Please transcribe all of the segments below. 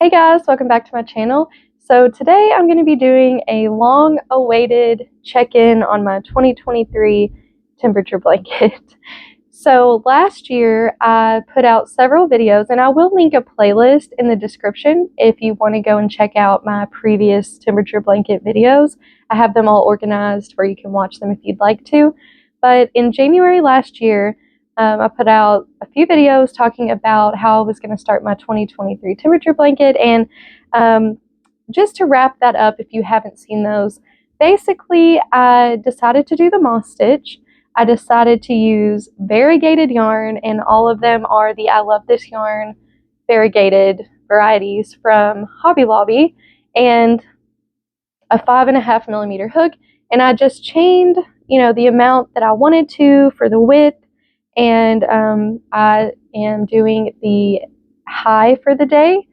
Hey guys, welcome back to my channel. So today I'm going to be doing a long-awaited check-in on my 2023 temperature blanket. So last year I put out several videos, and I will link a playlist in the description if you want to go and check out my previous temperature blanket videos. I have them all organized where you can watch them if you'd like to. But in January last year, I put out a few videos talking about how I was going to start my 2023 temperature blanket. And just to wrap that up, if you haven't seen those, basically I decided to do the moss stitch. I decided to use variegated yarn, and all of them are the I Love This Yarn variegated varieties from Hobby Lobby, and a 5.5 millimeter hook. And I just chained, the amount that I wanted to for the width, and I am doing the high for the day.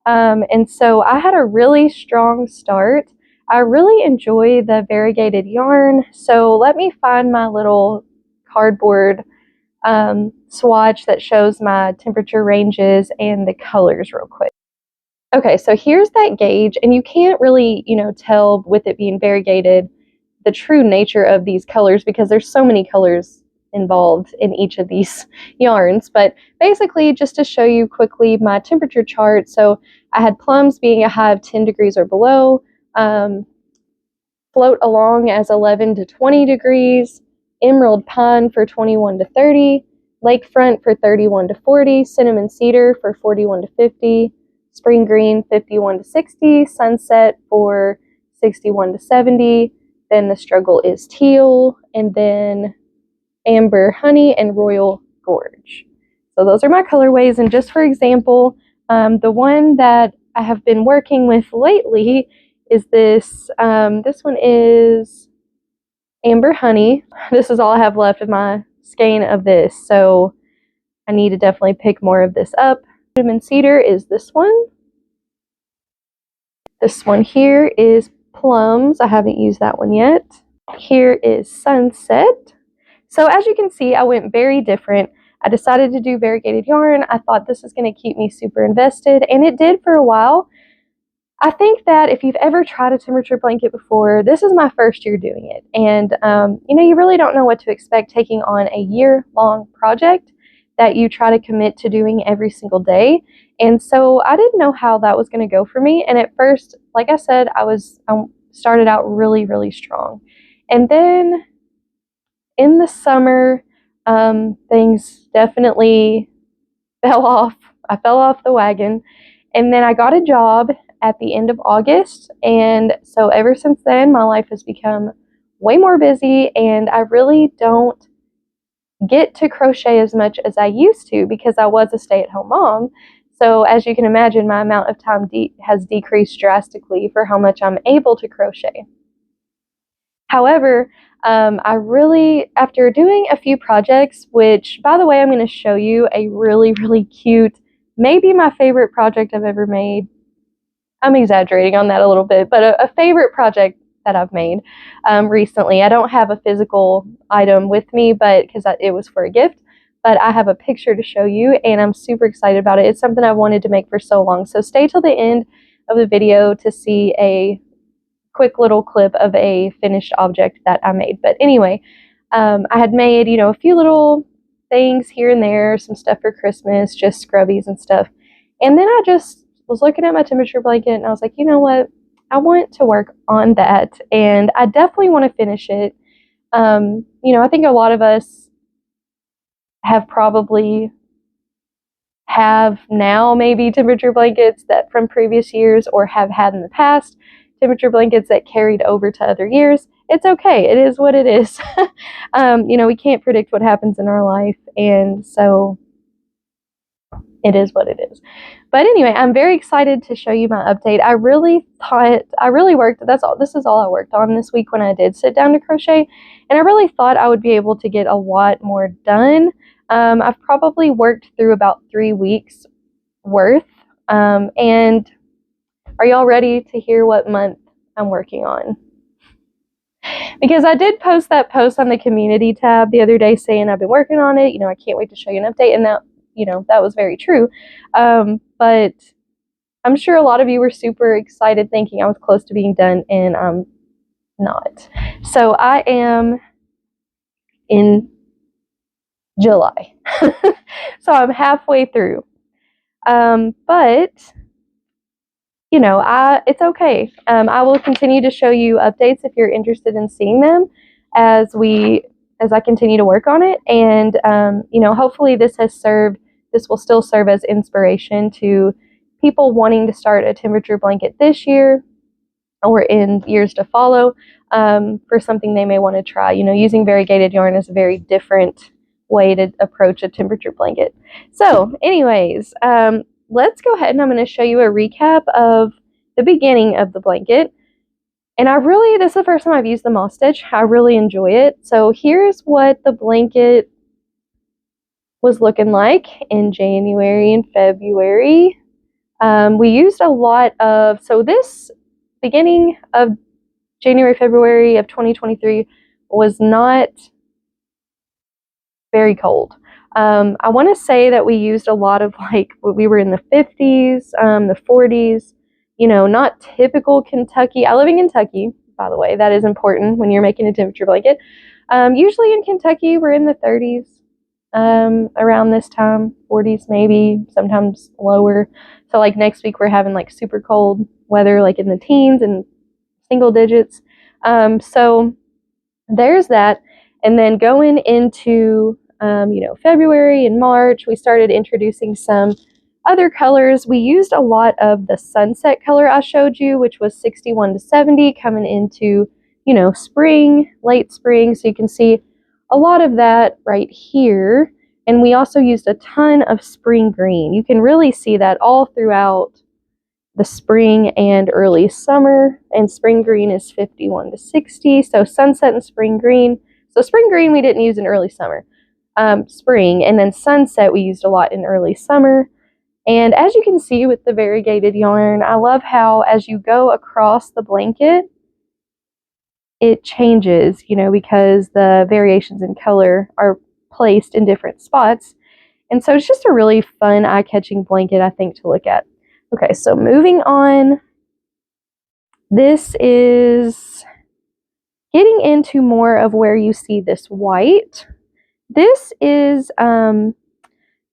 And so I had a really strong start. I really enjoy the variegated yarn. So let me find my little cardboard swatch that shows my temperature ranges and the colors real quick. Okay, so here's that gauge, and you can't really, tell with it being variegated the true nature of these colors because there's so many colors involved in each of these yarns. But basically, just to show you quickly my temperature chart, so I had plums being a high of 10 degrees or below, float along as 11 to 20 degrees, emerald pine for 21 to 30, lakefront for 31 to 40, cinnamon cedar for 41 to 50, spring green 51 to 60, sunset for 61 to 70, then the struggle is teal, and then amber honey and royal gorge. So those are my colorways. And just for example, the one that I have been working with lately is this. This one is amber honey. This is all I have left of my skein of this, so I need to definitely pick more of this up. Cinnamon cedar is this one. This one here is plums. I haven't used that one yet. Here is sunset. So as you can see, I went very different. I decided to do variegated yarn. I thought this is going to keep me super invested, and it did for a while. I think that if you've ever tried a temperature blanket before, this is my first year doing it. And, you really don't know what to expect taking on a year-long project that you try to commit to doing every single day. And so I didn't know how that was going to go for me. And at first, like I said, I started out really, really strong. And then in the summer, things definitely fell off. I fell off the wagon. And then I got a job at the end of August. And so ever since then, my life has become way more busy, and I really don't get to crochet as much as I used to because I was a stay-at-home mom. So as you can imagine, my amount of time has decreased drastically for how much I'm able to crochet. However, I really, after doing a few projects, which, by the way, I'm going to show you a really, really cute, maybe my favorite project I've ever made. I'm exaggerating on that a little bit, but a favorite project that I've made recently. I don't have a physical item with me, but because it was for a gift, but I have a picture to show you, and I'm super excited about it. It's something I wanted to make for so long. So stay till the end of the video to see a quick little clip of a finished object that I made. But anyway, I had made, a few little things here and there, some stuff for Christmas, just scrubbies and stuff. And then I just was looking at my temperature blanket, and I was like, you know what? I want to work on that, and I definitely want to finish it. I think a lot of us have now maybe temperature blankets that from previous years, or have had in the past temperature blankets that carried over to other years. It's okay. It is what it is. We can't predict what happens in our life, and so it is what it is. But anyway, I'm very excited to show you my update. I really worked, this is all I worked on this week when I did sit down to crochet, and I really thought I would be able to get a lot more done. I've probably worked through about 3 weeks worth, and are y'all ready to hear what month I'm working on? Because I did post that post on the community tab the other day saying I've been working on it, I can't wait to show you an update, and that was very true. But I'm sure a lot of you were super excited thinking I was close to being done, and I'm not. So I am in July. So I'm halfway through. But you know, it's okay. I will continue to show you updates if you're interested in seeing them as I continue to work on it. And you know, hopefully this will still serve as inspiration to people wanting to start a temperature blanket this year or in years to follow, for something they may want to try. You know, using variegated yarn is a very different way to approach a temperature blanket. So anyways, let's go ahead and I'm going to show you a recap of the beginning of the blanket. And this is the first time I've used the moss stitch. I really enjoy it. So here's what the blanket was looking like in January and February. We used a lot of, so this beginning of January, February of 2023 was not very cold. I want to say that we used a lot of, like, we were in the 50s, the 40s, you know, not typical Kentucky. I live in Kentucky, by the way. That is important when you're making a temperature blanket. Usually in Kentucky, we're in the 30s around this time, 40s maybe, sometimes lower. So like next week, we're having like super cold weather, like in the teens and single digits. So there's that. And then going into you know, February and March, we started introducing some other colors. We used a lot of the sunset color I showed you, which was 61 to 70, coming into, you know, spring, late spring. So you can see a lot of that right here. And we also used a ton of spring green. You can really see that all throughout the spring and early summer. And spring green is 51 to 60. So sunset and spring green. So spring green we didn't use in early summer. Spring, and then sunset we used a lot in early summer. And as you can see with the variegated yarn, I love how as you go across the blanket, it changes, you know, because the variations in color are placed in different spots. And so it's just a really fun, eye-catching blanket, I think, to look at. Okay, so moving on, this is getting into more of where you see this white. This is, the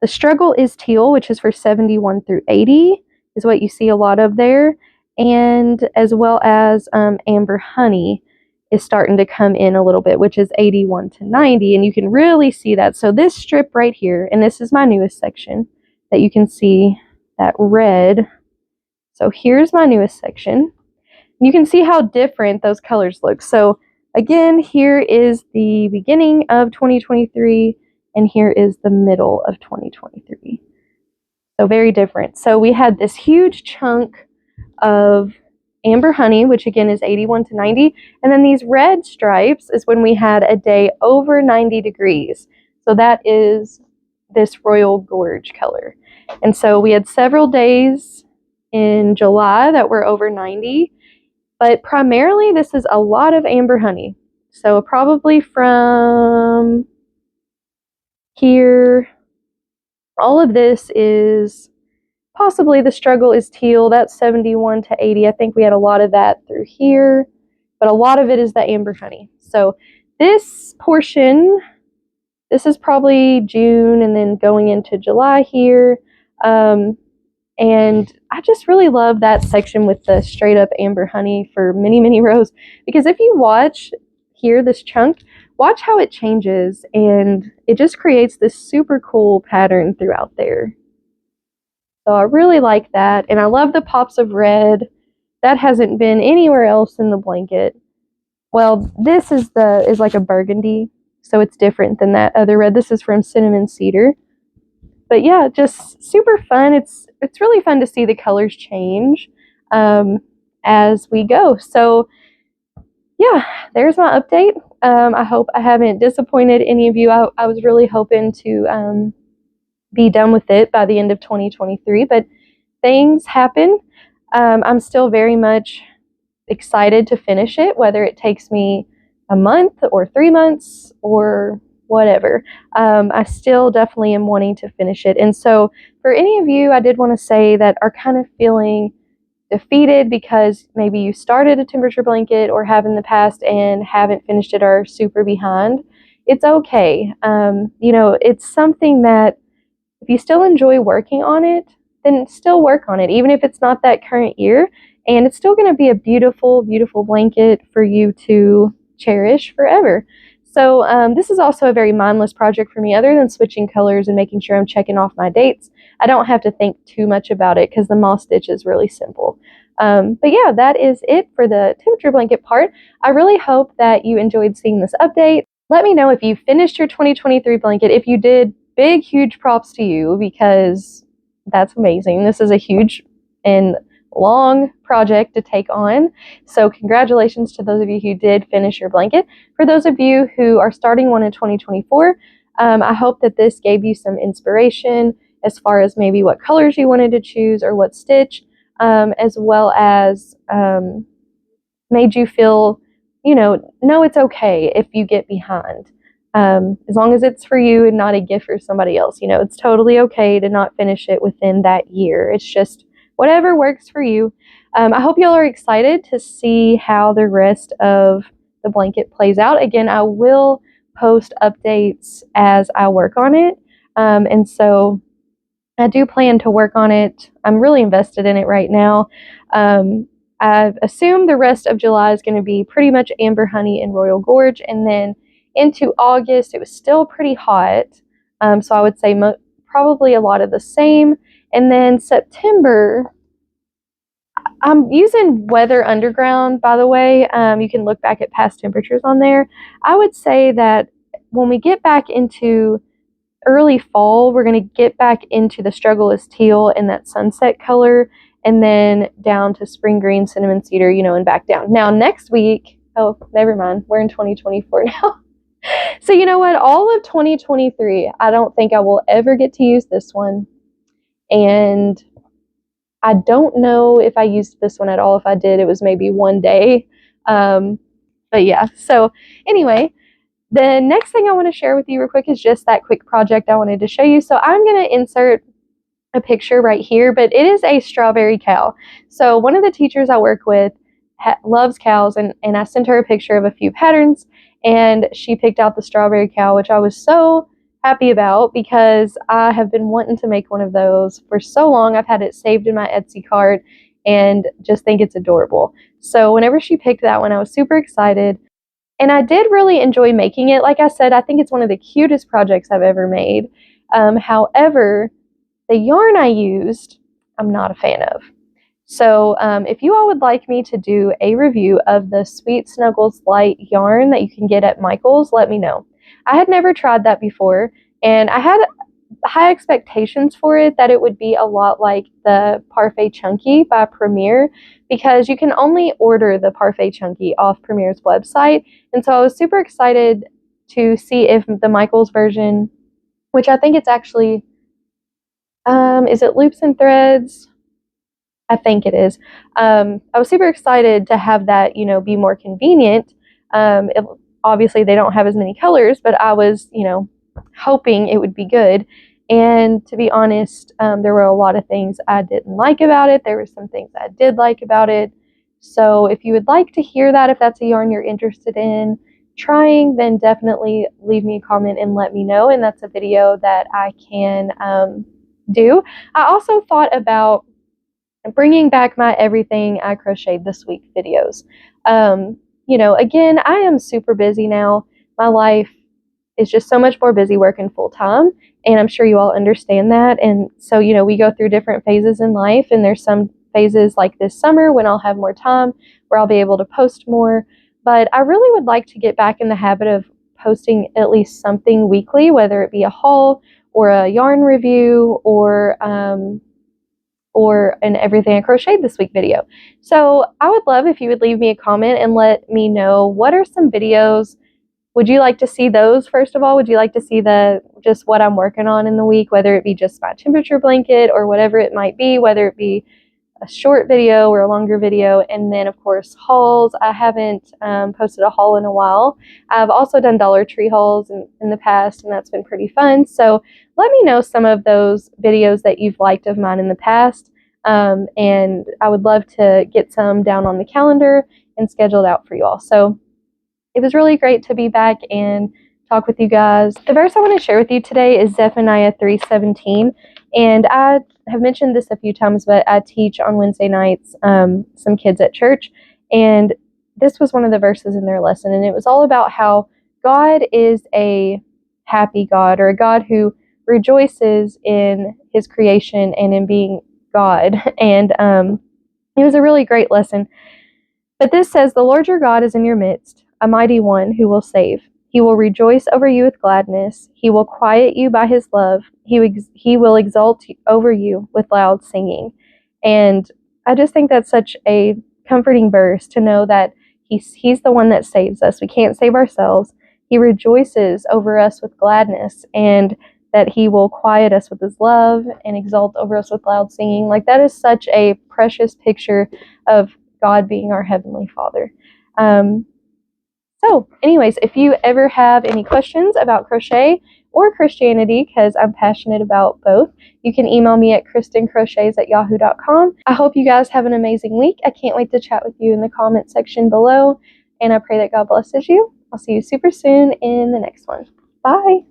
struggle is teal, which is for 71 through 80, is what you see a lot of there. And as well as amber honey is starting to come in a little bit, which is 81 to 90. And you can really see that. So this strip right here, and this is my newest section, that you can see that red. So here's my newest section. You can see how different those colors look. So again, here is the beginning of 2023, and here is the middle of 2023. So very different. So we had this huge chunk of amber honey, which again is 81 to 90, and then these red stripes is when we had a day over 90 degrees. So that is this Royal Gorge color. And so we had several days in July that were over 90. But primarily, this is a lot of amber honey. So probably from here, all of this is possibly the struggle is teal. That's 71 to 80. I think we had a lot of that through here. But a lot of it is the amber honey. So this portion, this is probably June and then going into July here. And I just really love that section with the straight up amber honey for many, many rows. Because if you watch here, this chunk, watch how it changes. And it just creates this super cool pattern throughout there. So I really like that. And I love the pops of red. That hasn't been anywhere else in the blanket. Well, this is like a burgundy. So it's different than that other red. This is from Cinnamon Cedar. But yeah, just super fun. It's really fun to see the colors change as we go. So yeah, there's my update. I hope I haven't disappointed any of you. I was really hoping to be done with it by the end of 2023, but things happen. I'm still very much excited to finish it, whether it takes me a month or 3 months or whatever. I still definitely am wanting to finish it. And so for any of you, I did want to say that are kind of feeling defeated because maybe you started a temperature blanket or have in the past and haven't finished it or are super behind, it's okay. It's something that if you still enjoy working on it, then still work on it, even if it's not that current year. And it's still going to be a beautiful, beautiful blanket for you to cherish forever. So this is also a very mindless project for me, other than switching colors and making sure I'm checking off my dates. I don't have to think too much about it because the moss stitch is really simple. But yeah, that is it for the temperature blanket part. I really hope that you enjoyed seeing this update. Let me know if you finished your 2023 blanket. If you did, big, huge props to you because that's amazing. This is a huge and long project to take on. So congratulations to those of you who did finish your blanket. For those of you who are starting one in 2024, I hope that this gave you some inspiration as far as maybe what colors you wanted to choose or what stitch, as well as made you feel, no, it's okay if you get behind. As long as it's for you and not a gift for somebody else. It's totally okay to not finish it within that year. It's just whatever works for you. I hope y'all are excited to see how the rest of the blanket plays out. Again, I will post updates as I work on it. And so I do plan to work on it. I'm really invested in it right now. I assume the rest of July is going to be pretty much Amber Honey and Royal Gorge. And then into August, it was still pretty hot. So I would say probably a lot of the same. And then September, I'm using Weather Underground, by the way. You can look back at past temperatures on there. I would say that when we get back into early fall, we're going to get back into the Struggle is Teal and that sunset color, and then down to Spring Green, Cinnamon Cedar, and back down. Now, next week, oh, never mind. We're in 2024 now. So you know what? All of 2023, I don't think I will ever get to use this one. And I don't know if I used this one at all. If I did, it was maybe one day. But yeah, so anyway, the next thing I want to share with you real quick is just that quick project I wanted to show you. So I'm going to insert a picture right here, but it is a strawberry cow. So one of the teachers I work with loves cows, and I sent her a picture of a few patterns, and she picked out the strawberry cow, which I was so happy about because I have been wanting to make one of those for so long. I've had it saved in my Etsy cart and just think it's adorable. So whenever she picked that one, I was super excited. And I did really enjoy making it. Like I said, I think it's one of the cutest projects I've ever made. However, the yarn I used, I'm not a fan of. So if you all would like me to do a review of the Sweet Snuggles Light yarn that you can get at Michael's, let me know. I had never tried that before, and I had high expectations for it, that it would be a lot like the Parfait Chunky by Premier, because you can only order the Parfait Chunky off Premier's website. And so I was super excited to see if the Michael's version, which I think it's actually, is it Loops and Threads? I think it is. I was super excited to have that, be more convenient. Obviously, they don't have as many colors, but I was, hoping it would be good. And to be honest, there were a lot of things I didn't like about it. There were some things I did like about it. So if you would like to hear that, if that's a yarn you're interested in trying, then definitely leave me a comment and let me know. And that's a video that I can do. I also thought about bringing back my Everything I Crocheted This Week videos. Again, I am super busy now. My life is just so much more busy working full time, and I'm sure you all understand that. And so, we go through different phases in life, and there's some phases like this summer when I'll have more time, where I'll be able to post more. But I really would like to get back in the habit of posting at least something weekly, whether it be a haul or a yarn review or an Everything I Crocheted This Week video. So I would love if you would leave me a comment and let me know, what are some videos. Would you like to see those, first of all? Would you like to see just what I'm working on in the week, whether it be just my temperature blanket or whatever it might be, whether it be a short video or a longer video, and then of course hauls. I haven't posted a haul in a while. I've also done Dollar Tree hauls in the past, and that's been pretty fun. So let me know some of those videos that you've liked of mine in the past, and I would love to get some down on the calendar and scheduled out for you all. So it was really great to be back and talk with you guys. The verse I want to share with you today is Zephaniah 3:17, and I have mentioned this a few times, but I teach on Wednesday nights some kids at church, and this was one of the verses in their lesson, and it was all about how God is a happy God, or a God who rejoices in his creation and in being God. And it was a really great lesson. But this says, "The Lord your God is in your midst, a mighty one who will save. He will rejoice over you with gladness. He will quiet you by his love. He will exult over you with loud singing." And I just think that's such a comforting verse to know that he's the one that saves us. We can't save ourselves. He rejoices over us with gladness, and that he will quiet us with his love and exult over us with loud singing. Like, that is such a precious picture of God being our Heavenly Father. So anyways, if you ever have any questions about crochet or Christianity, because I'm passionate about both, you can email me at kristencrochets@yahoo.com. I hope you guys have an amazing week. I can't wait to chat with you in the comment section below, and I pray that God blesses you. I'll see you super soon in the next one. Bye.